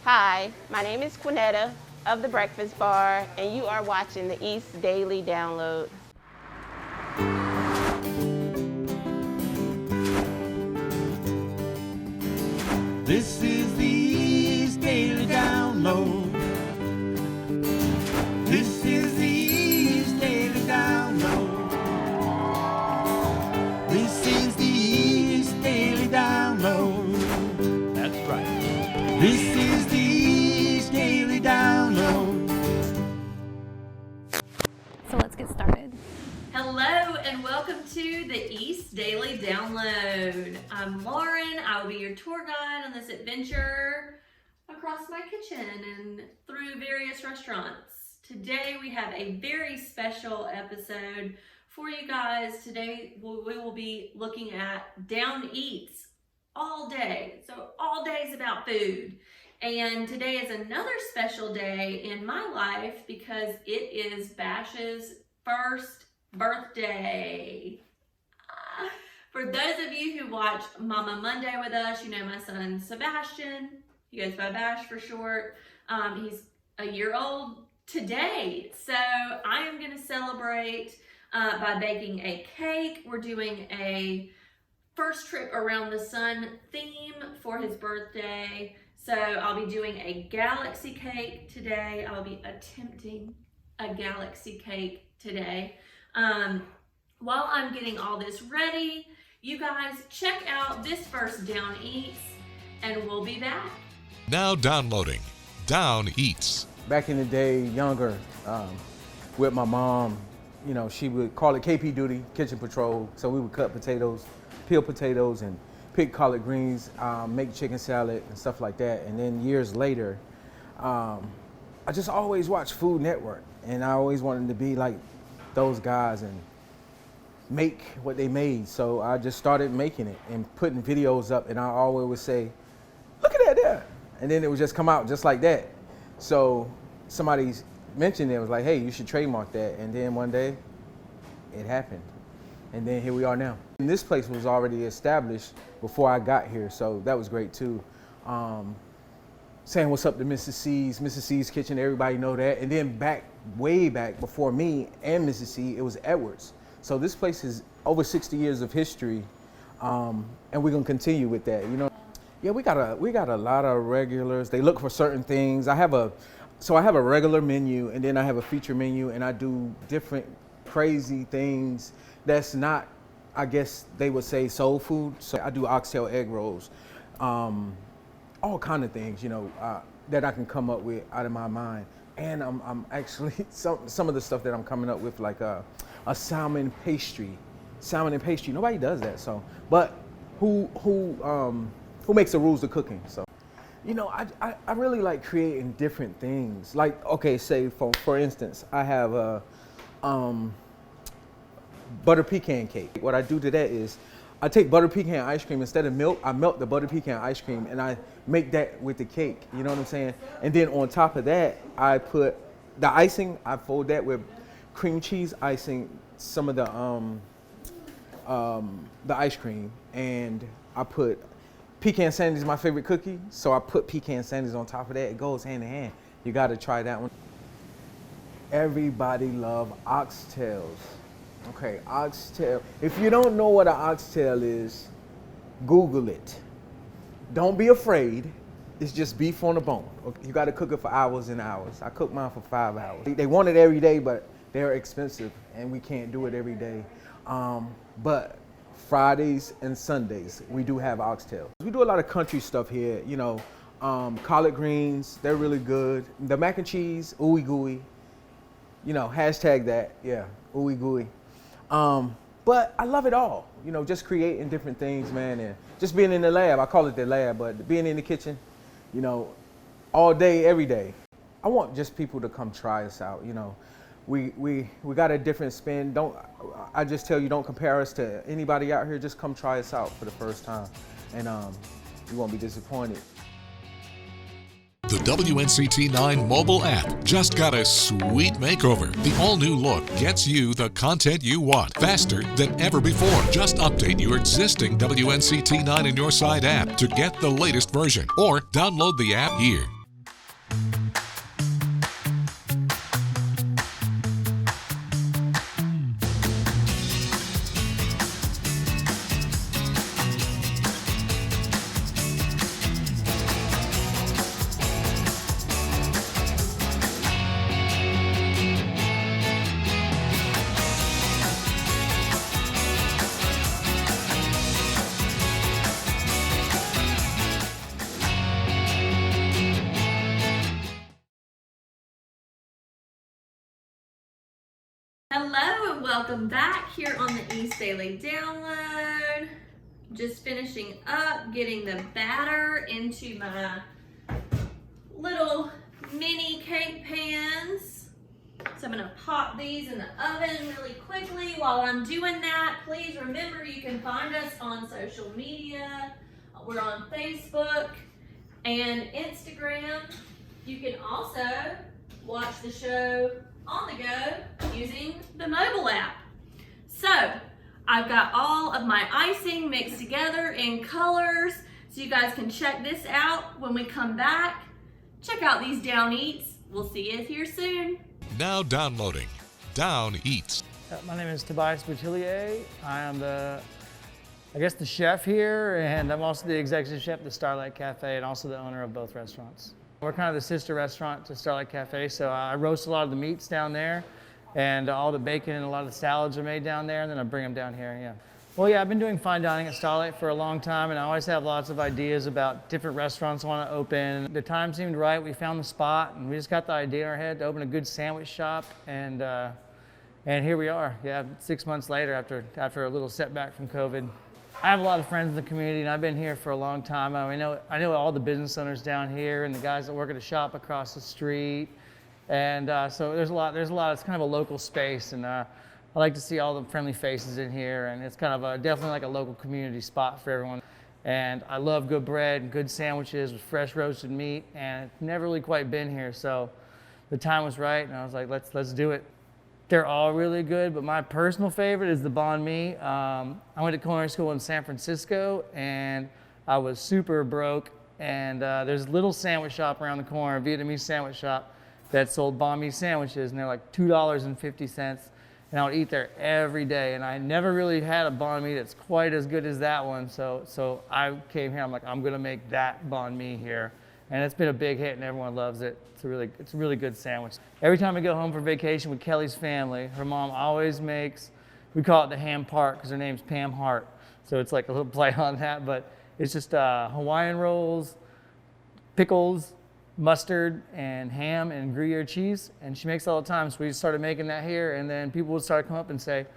Hi, my name is Quinetta of The Breakfast Bar, and you are watching the East Daily Download. This is the East Daily Download. This is the East Daily Download. This is the East Daily Download. That's right. This is the East Daily Download. So let's get started. Hello and welcome to the East Daily Download. I'm Lauren. I will be your tour guide on this adventure across my kitchen and through various restaurants. Today we have a very special episode for you guys. Today we will be looking at down eats all day. So all day is about food. And today is another special day in my life because it is Bash's first birthday. For those of you who watch Mama Monday with us, you know my son Sebastian. He goes by Bash for short. He's a year old today. So I am going to celebrate by baking a cake. We're doing a first trip around the sun theme for his birthday. So I'll be doing a galaxy cake today. I'll be attempting a galaxy cake today. While I'm getting all this ready, you guys check out this first Down Eats and we'll be back. Now downloading Down Eats. Back in the day, younger, with my mom, you know, she would call it KP duty, kitchen patrol. So we would cut potatoes, peel potatoes, and pick collard greens, make chicken salad and stuff like that. And then years later, I just always watched Food Network, and I always wanted to be like those guys and make what they made. So I just started making it and putting videos up, and I always would say, look at that there. And then it would just come out just like that. So somebody mentioned it, was like, hey, you should trademark that. And then one day it happened. And then here we are now. And this place was already established before I got here, so that was great too. Saying what's up to Mrs. C's Kitchen, everybody know that. And then way back before me and Mrs. C, it was Edwards. So this place is over 60 years of history, and we're gonna continue with that. You know, yeah, we got a lot of regulars. They look for certain things. I have a regular menu, and then I have a feature menu, and I do different crazy things that's not, I guess they would say, soul food. So I do oxtail egg rolls, all kind of things, you know, that I can come up with out of my mind. And I'm actually, some of the stuff that I'm coming up with, like a salmon pastry. Nobody does that. So, but who makes the rules of cooking? So, you know, I really like creating different things. Like, okay, say for instance, I have a butter pecan cake. What I do to that is I take butter pecan ice cream instead of milk. I melt the butter pecan ice cream and I make that with the cake. You know what I'm saying? And then on top of that, I put the icing. I fold that with cream cheese icing, some of the ice cream, and I put pecan sandies. My favorite cookie, so I put pecan sandies on top of that. It goes hand in hand. You got to try that one. Everybody love oxtails. Okay, oxtail. If you don't know what an oxtail is, Google it. Don't be afraid. It's just beef on the bone. Okay, you got to cook it for hours and hours. I cook mine for 5 hours. They want it every day, but they're expensive, and we can't do it every day. But Fridays and Sundays, we do have oxtails. We do a lot of country stuff here. You know, collard greens, they're really good. The mac and cheese, ooey gooey. You know, hashtag that, yeah, ooey gooey. But I love it all, you know, just creating different things, man, and just being in the lab. I call it the lab, but being in the kitchen, you know, all day, every day. I want just people to come try us out, you know. We got a different spin. I just tell you, don't compare us to anybody out here. Just come try us out for the first time, and you won't be disappointed. The WNCT-9 mobile app just got a sweet makeover. The all-new look gets you the content you want faster than ever before. Just update your existing WNCT-9 in your side app to get the latest version, or download the app here. Hello and welcome back here on the East Daily Download. Just finishing up getting the batter into my little mini cake pans. So I'm gonna pop these in the oven really quickly. While I'm doing that, please remember you can find us on social media. We're on Facebook and Instagram. You can also watch the show on the go using the mobile app. So I've got all of my icing mixed together in colors, so you guys can check this out when we come back. Check out these Down Eats. We'll see you here soon. Now downloading Down Eats. My name is Tobias Boutillier. I am the chef here, and I'm also the executive chef at the Starlight Cafe and also the owner of both restaurants. We're kind of the sister restaurant to Starlight Cafe, so I roast a lot of the meats down there, and all the bacon and a lot of the salads are made down there, and then I bring them down here, yeah. Well, yeah, I've been doing fine dining at Starlight for a long time, and I always have lots of ideas about different restaurants I want to open. The time seemed right, we found the spot, and we just got the idea in our head to open a good sandwich shop, and here we are, yeah, 6 months later after a little setback from COVID. I have a lot of friends in the community, and I've been here for a long time. I know all the business owners down here and the guys that work at the shop across the street, and so there's a lot. It's kind of a local space, and I like to see all the friendly faces in here, and it's kind of definitely like a local community spot for everyone. And I love good bread and good sandwiches with fresh roasted meat, and it's never really quite been here, so the time was right, and I was like, let's do it. They're all really good, but my personal favorite is the banh mi. I went to culinary school in San Francisco, and I was super broke. And there's a little sandwich shop around the corner, a Vietnamese sandwich shop, that sold banh mi sandwiches, and they're like $2.50. And I would eat there every day. And I never really had a banh mi that's quite as good as that one. So I came here. I'm like, I'm gonna make that banh mi here. And it's been a big hit, and everyone loves it. It's a really good sandwich. Every time I go home for vacation with Kelly's family, her mom always makes, we call it the ham part because her name's Pam Hart. So it's like a little play on that, but it's just Hawaiian rolls, pickles, mustard, and ham and Gruyere cheese. And she makes it all the time, so we just started making that here, and then people would start to come up and say,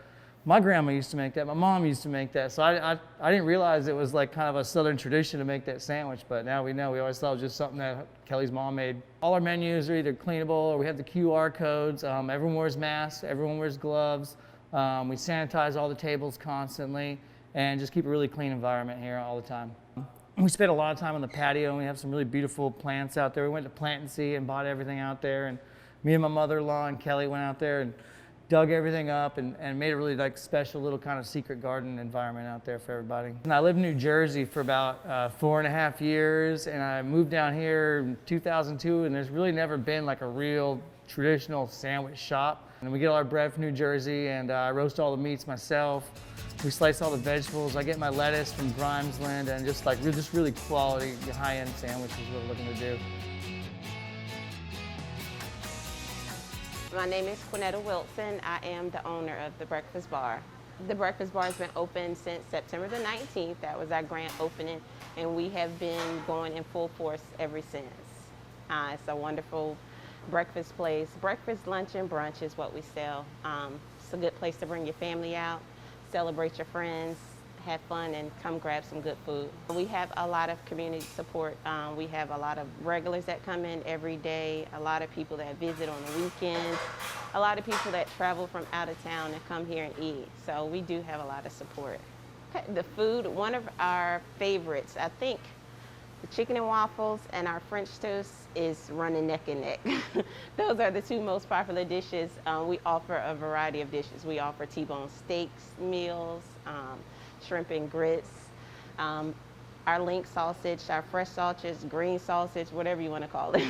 my grandma used to make that, my mom used to make that. So I didn't realize it was like kind of a Southern tradition to make that sandwich, but now we know. We always thought it was just something that Kelly's mom made. All our menus are either cleanable or we have the QR codes. Everyone wears masks, everyone wears gloves. We sanitize all the tables constantly and just keep a really clean environment here all the time. We spend a lot of time on the patio, and we have some really beautiful plants out there. We went to Plant and See and bought everything out there, and me and my mother-in-law and Kelly went out there and dug everything up and made a really like special little kind of secret garden environment out there for everybody. And I lived in New Jersey for about 4.5 years, and I moved down here in 2002, and there's really never been like a real traditional sandwich shop. And we get all our bread from New Jersey, and I roast all the meats myself. We slice all the vegetables. I get my lettuce from Grimesland, and just really quality, high-end sandwiches is what we're looking to do. My name is Quinetta Wilson. I am the owner of the Breakfast Bar. The Breakfast Bar has been open since September the 19th. That was our grand opening, and we have been going in full force ever since. It's a wonderful breakfast place. Breakfast, lunch, and brunch is what we sell. It's a good place to bring your family out, celebrate your friends, have fun, and come grab some good food. We have a lot of community support. We have a lot of regulars that come in every day, a lot of people that visit on the weekends, a lot of people that travel from out of town and come here and eat. So we do have a lot of support. The food, one of our favorites, I think the chicken and waffles and our French toast is running neck and neck. Those are the two most popular dishes. We offer a variety of dishes. We offer T-bone steaks, meals, shrimp and grits, our link sausage, our fresh sausage, green sausage, whatever you want to call it.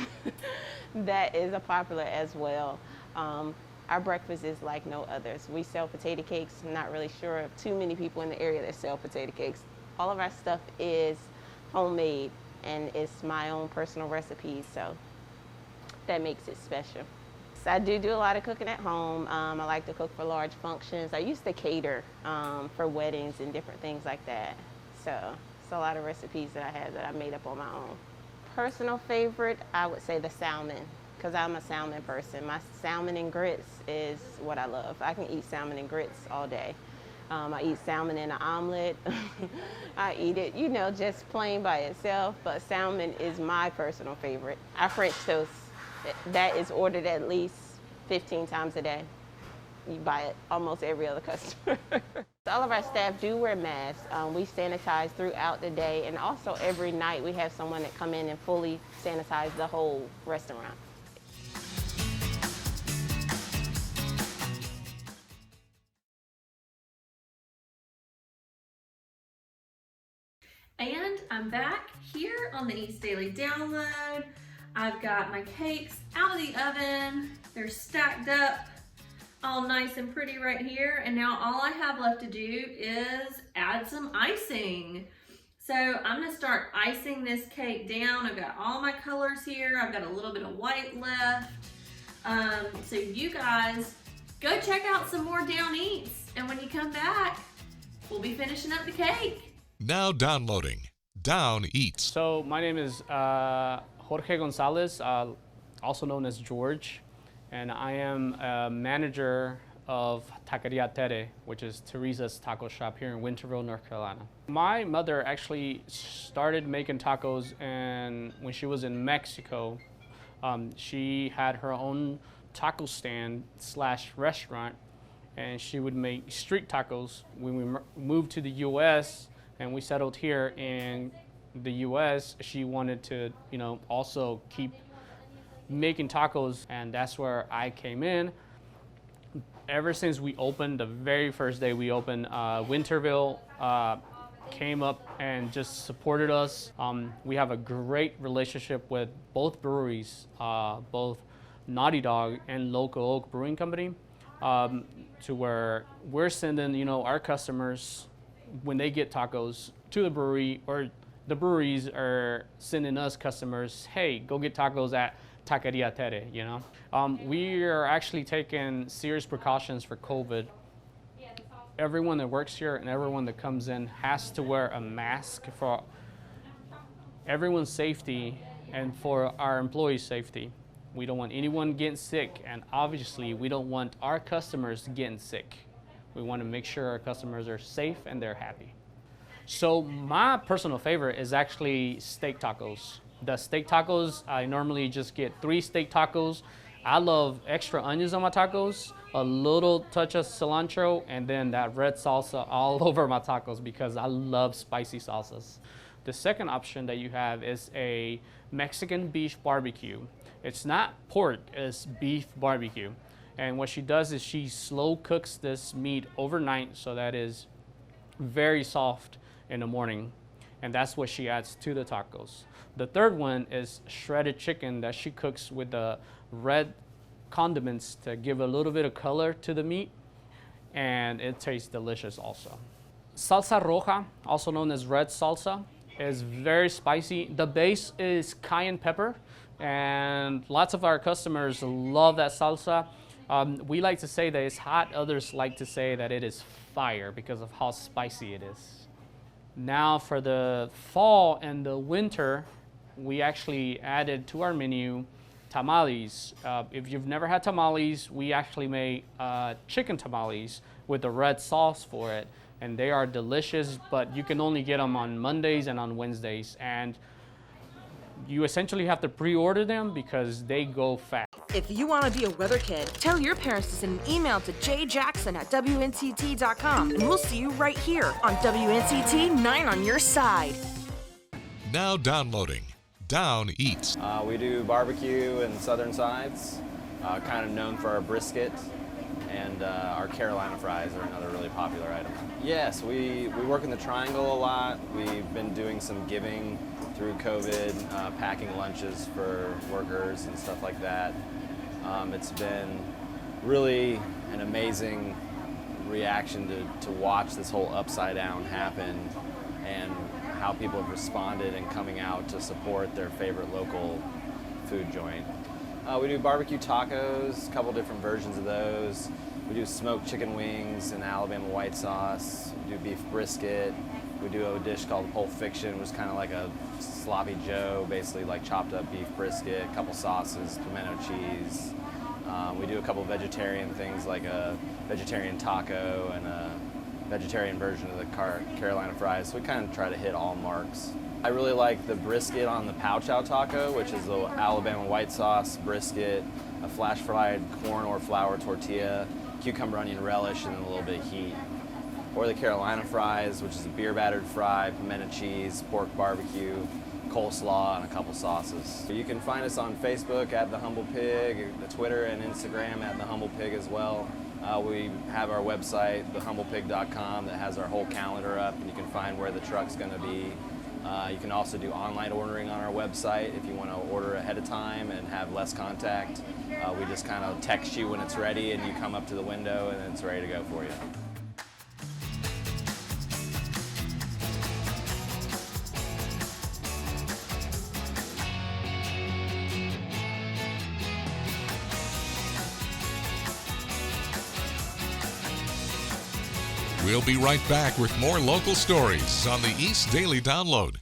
That is a popular as well. Our breakfast is like no others. We sell potato cakes. I'm not really sure of too many people in the area that sell potato cakes. All of our stuff is homemade, and it's my own personal recipes, so that makes it special. So I do a lot of cooking at home. I like to cook for large functions. I used to cater for weddings and different things like that. So it's a lot of recipes that I have that I made up on my own. Personal favorite, I would say the salmon. because I'm a salmon person. My salmon and grits is what I love. I can eat salmon and grits all day. I eat salmon in an omelet. I eat it, you know, just plain by itself, but salmon is my personal favorite. Our French toast, that is ordered at least 15 times a day. You buy it almost every other customer. All of our staff do wear masks. We sanitize throughout the day, and also every night we have someone that come in and fully sanitize the whole restaurant. And I'm back here on the East Daily Download. I've got my cakes out of the oven. They're stacked up all nice and pretty right here. And now all I have left to do is add some icing. So I'm gonna start icing this cake down. I've got all my colors here. I've got a little bit of white left. So you guys go check out some more Down Eats. And when you come back, we'll be finishing up the cake. Now downloading Down Eats. So my name is Jorge Gonzalez, also known as George, and I am a manager of Taqueria Tere, which is Teresa's taco shop here in Winterville, North Carolina. My mother actually started making tacos when she was in Mexico. She had her own taco stand / restaurant, and she would make street tacos. When we moved to the U.S., and we settled here in the U.S., she wanted to, you know, also keep making tacos, and that's where I came in. Ever since we opened, the very first day we opened, Winterville came up and just supported us. We have a great relationship with both breweries, both Naughty Dog and Local Oak Brewing Company, to where we're sending, you know, our customers, when they get tacos, to the brewery, or the breweries are sending us customers, hey, go get tacos at Taqueria Tere, you know. We are actually taking serious precautions for COVID. Everyone that works here and everyone that comes in has to wear a mask for everyone's safety and for our employees' safety. We don't want anyone getting sick, and obviously we don't want our customers getting sick. We want to make sure our customers are safe and they're happy. So my personal favorite is actually steak tacos. The steak tacos, I normally just get 3 steak tacos. I love extra onions on my tacos, a little touch of cilantro, and then that red salsa all over my tacos because I love spicy salsas. The second option that you have is a Mexican beef barbecue. It's not pork, it's beef barbecue. And what she does is she slow cooks this meat overnight so that is very soft in the morning. And that's what she adds to the tacos. The third one is shredded chicken that she cooks with the red condiments to give a little bit of color to the meat. And it tastes delicious also. Salsa roja, also known as red salsa, is very spicy. The base is cayenne pepper, and lots of our customers love that salsa. We like to say that it's hot. Others like to say that it is fire because of how spicy it is. Now for the fall and the winter, we actually added to our menu tamales. If you've never had tamales, we actually made chicken tamales with the red sauce for it. And they are delicious, but you can only get them on Mondays and on Wednesdays. And you essentially have to pre-order them because they go fast. If you want to be a weather kid, tell your parents to send an email to jjackson@WNCT.com, and we'll see you right here on WNCT 9 on your side. Now downloading Down Eats. We do barbecue and southern sides, kind of known for our brisket, and our Carolina fries are another really popular item. Yes, we work in the Triangle a lot. We've been doing some giving through COVID, packing lunches for workers and stuff like that. It's been really an amazing reaction to watch this whole upside down happen and how people have responded and coming out to support their favorite local food joint. We do barbecue tacos, a couple different versions of those. We do smoked chicken wings and Alabama white sauce. We do beef brisket. We do a dish called Pulp Fiction, which is kind of like a sloppy joe, basically like chopped up beef brisket, a couple sauces, pimento cheese. We do a couple vegetarian things like a vegetarian taco and a vegetarian version of the Carolina fries. So we kind of try to hit all marks. I really like the brisket on the pow chow taco, which is the Alabama white sauce brisket, a flash fried corn or flour tortilla, cucumber onion relish, and then a little bit of heat. Or the Carolina fries, which is a beer battered fry, pimento cheese, pork barbecue, coleslaw, and a couple sauces. You can find us on Facebook at The Humble Pig, Twitter and Instagram at The Humble Pig as well. We have our website, thehumblepig.com, that has our whole calendar up, and you can find where the truck's going to be. You can also do online ordering on our website if you want to order ahead of time and have less contact. We just kind of text you when it's ready, and you come up to the window, and it's ready to go for you. We'll be right back with more local stories on the East Daily Download.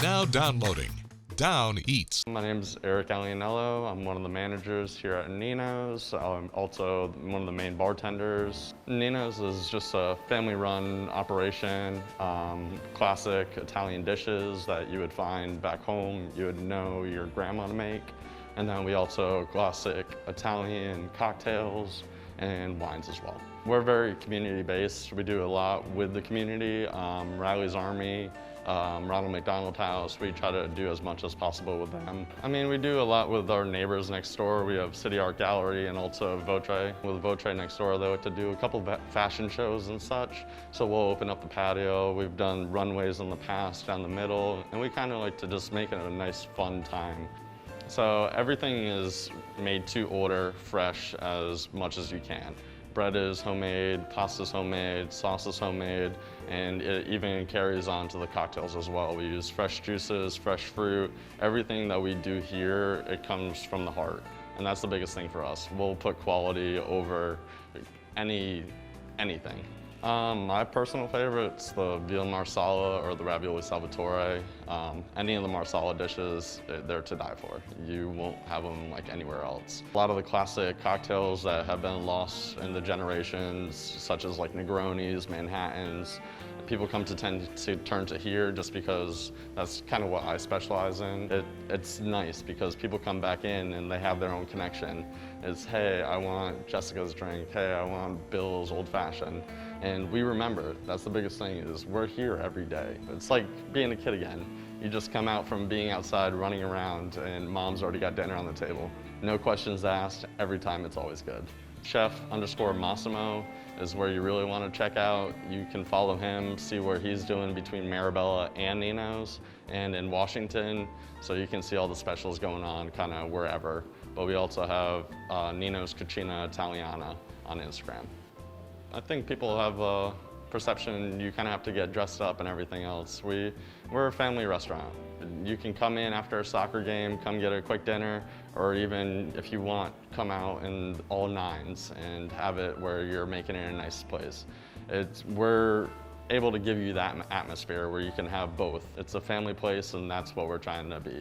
Now downloading Down Eats. My name is Eric Alianello. I'm one of the managers here at Nino's. I'm also one of the main bartenders. Nino's is just a family-run operation, classic Italian dishes that you would find back home, you would know your grandma to make. And then we also classic Italian cocktails and wines as well. We're very community-based. We do a lot with the community, Riley's Army, Ronald McDonald House. We try to do as much as possible with them. I mean, we do a lot with our neighbors next door. We have City Art Gallery and also Votre. With Votre next door, they like to do a couple fashion shows and such. So we'll open up the patio. We've done runways in the past down the middle, and we kind of like to just make it a nice, fun time. So everything is made to order fresh as much as you can. Bread is homemade, pasta's homemade, sauce is homemade, and it even carries on to the cocktails as well. We use fresh juices, fresh fruit. Everything that we do here, it comes from the heart. And that's the biggest thing for us. We'll put quality over anything. My personal favorite's the veal marsala or the ravioli salvatore. Any of the marsala dishes, they're to die for. You won't have them like anywhere else. A lot of the classic cocktails that have been lost in the generations, such as like Negronis, Manhattans, people tend to turn to here just because that's kind of what I specialize in. It's nice because people come back in and they have their own connection. It's, hey, I want Jessica's drink. Hey, I want Bill's old fashioned. And we remember, that's the biggest thing, is we're here every day. It's like being a kid again. You just come out from being outside, running around, and mom's already got dinner on the table. No questions asked, every time it's always good. Chef_Massimo is where you really want to check out. You can follow him, see what he's doing between Marabella and Nino's, and in Washington, so you can see all the specials going on kind of wherever. But we also have Nino's Cucina Italiana on Instagram. I think people have a perception you kind of have to get dressed up and everything else. We're a family restaurant. You can come in after a soccer game, come get a quick dinner, or even if you want, come out in all nines and have it where you're making it in a nice place. We're able to give you that atmosphere where you can have both. It's a family place, and that's what we're trying to be.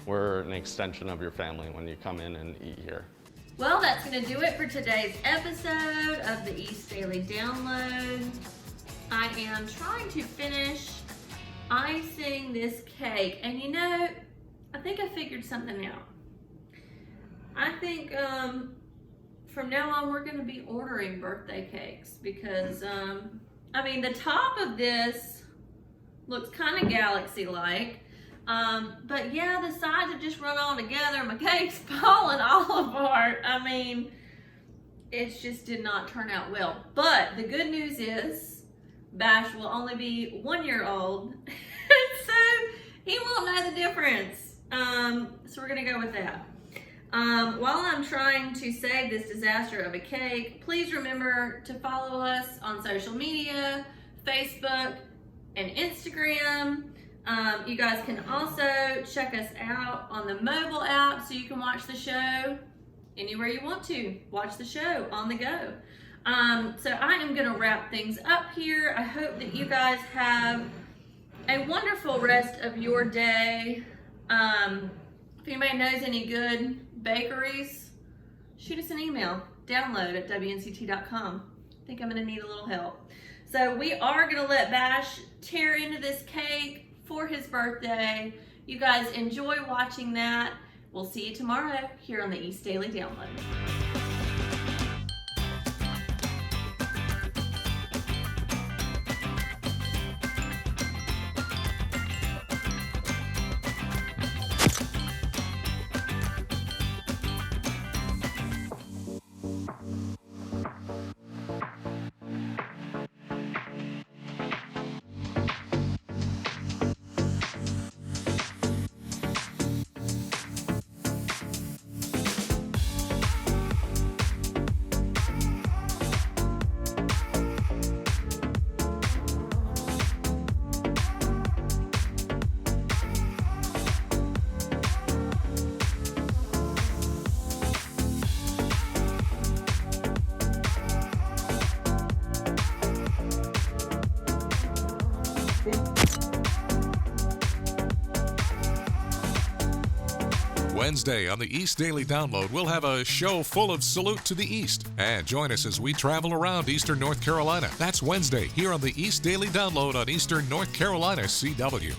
We're an extension of your family when you come in and eat here. Well, that's going to do it for today's episode of the East Daily Download. I am trying to finish icing this cake, and you know, I think I figured something out. I think from now on we're going to be ordering birthday cakes because, I mean, the top of this looks kind of galaxy-like. But yeah, the sides have just run all together. My cake's falling all apart. I mean, it just did not turn out well. But the good news is Bash will only be 1 year old. So he won't know the difference. So we're gonna go with that. While I'm trying to save this disaster of a cake, please remember to follow us on social media, Facebook and Instagram. You guys can also check us out on the mobile app so you can watch the show anywhere you want to. Watch the show on the go. So I am going to wrap things up here. I hope that you guys have a wonderful rest of your day. If anybody knows any good bakeries, shoot us an email. Download at WNCT.com. I think I'm going to need a little help. So we are going to let Bash tear into this cake for his birthday. You guys enjoy watching that. We'll see you tomorrow here on the East Daily Download. Wednesday on the East Daily Download, we'll have a show full of salute to the East. And join us as we travel around Eastern North Carolina. That's Wednesday here on the East Daily Download on Eastern North Carolina CW.